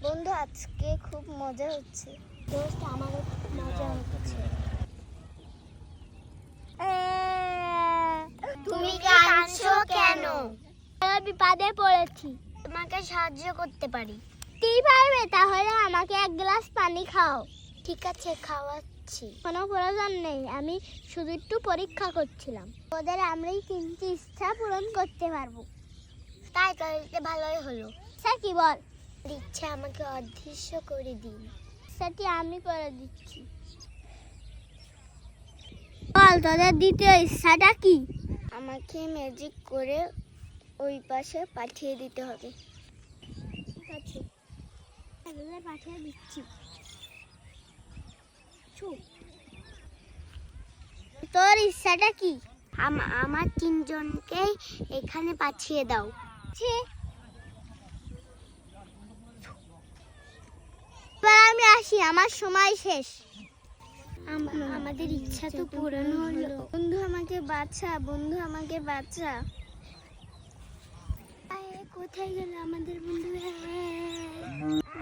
বন্ধু আজকে খুব মজা হচ্ছে। দোস্ত আমারও খুব মজা হচ্ছে। তুমি কাঁদছো কেন? আমি বিপদে পড়েছি, তোমাকে সাহায্য করতে পারি। কি পারবে? তাহলে আমাকে এক গ্লাস পানি খাও। ঠিক আছে, খাওয়াচ্ছি। কোনো প্রয়োজন নেই, আমি শুধু একটু পরীক্ষা করছিলাম। ওদের আমি তিনটি ইচ্ছা পূরণ করতে পারবো। তাই তাহলে ভালোই হলো। স্যার কি বল? ইচ্ছা আমাকে অদৃশ্য করে দিন। সেটি আমি করে দিচ্ছি। বল তোদের দ্বিতীয় ইচ্ছাটা কি? আমাকে ম্যাজিক করে ওই পাশে পাঠিয়ে দিতে হবে। ঠিক আছে, পাঠিয়ে দিচ্ছি। তোর ইচ্ছাটা কি? আমার তিনজনকেই এখানে পাঠিয়ে দাও। আমি আসি, আমার সময় শেষ। আমাদের ইচ্ছা তো পূরণ হলো। বন্ধু আমাকে বাঁচা, বন্ধু আমাকে বাঁচা। কোথায় গেল আমাদের বন্ধু?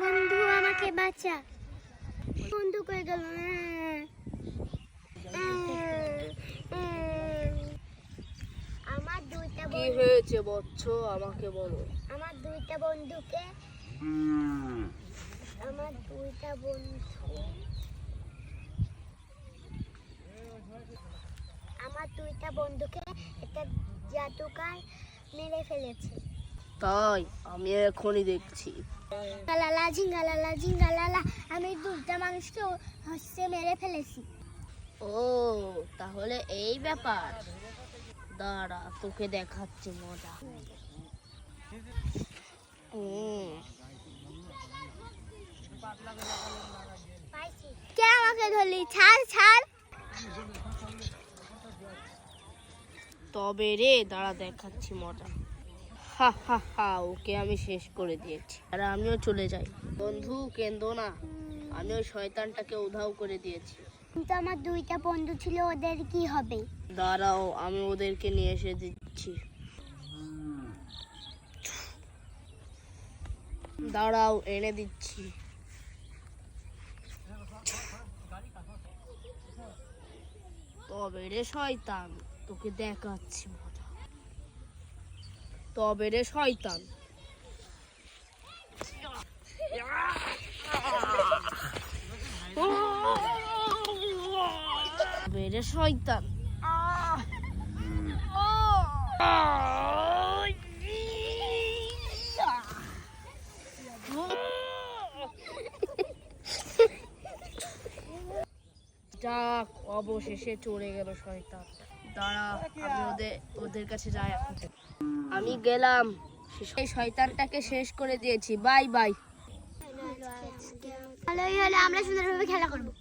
বন্ধু আমাকে বাঁচা। বন্ধু কই গেল? আমার দুইটা কি হয়েছে বচ্চ, আমাকে বলো। আমার দুইটা বন্ধুকে একটা জাদুকর মেরে ফেলেছে। তাই? আমি এখনই দেখছি। লালা ঝিঙ্গালালা ঝিঙ্গালালা, আমি দুইটা মানুষকে মেরে ফেলেছি। ও তাহলে এই ব্যাপার, দাঁড়া তোকে দেখাচ্ছি মজা। কে আমাকে ধরলি? ছাড় ছাড়। তবে রে দাঁড়া দেখাচ্ছি মজা। হা হা হা, ওকে আমি শেষ করে দিয়েছি। আর আমিও চলে যাই। বন্ধু কেন্দো না, আমি ওই শয়তানটাকে উধাও করে দিয়েছি। কিন্তু আমার দুইটা বন্ধু ছিল, ওদের কি হবে? দাঁড়াও, আমি ওদেরকে নিয়ে এসে দিচ্ছি। দাঁড়াও, এনে দিচ্ছি। তবে রে শয়তান, তোকে দেখাচ্ছি মজা। তবে রে শয়তান, তবে রে শয়তান। যাক, অবশেষে চলে গেল শয়তান। দাঁড়া, আমি ওদের কাছে যাই এখন। আমি গেলাম, সেই শয়তানটাকে শেষ করে দিয়েছি। Bye bye. ভালোই হলো, আমরা সুন্দরভাবে খেলা করবো।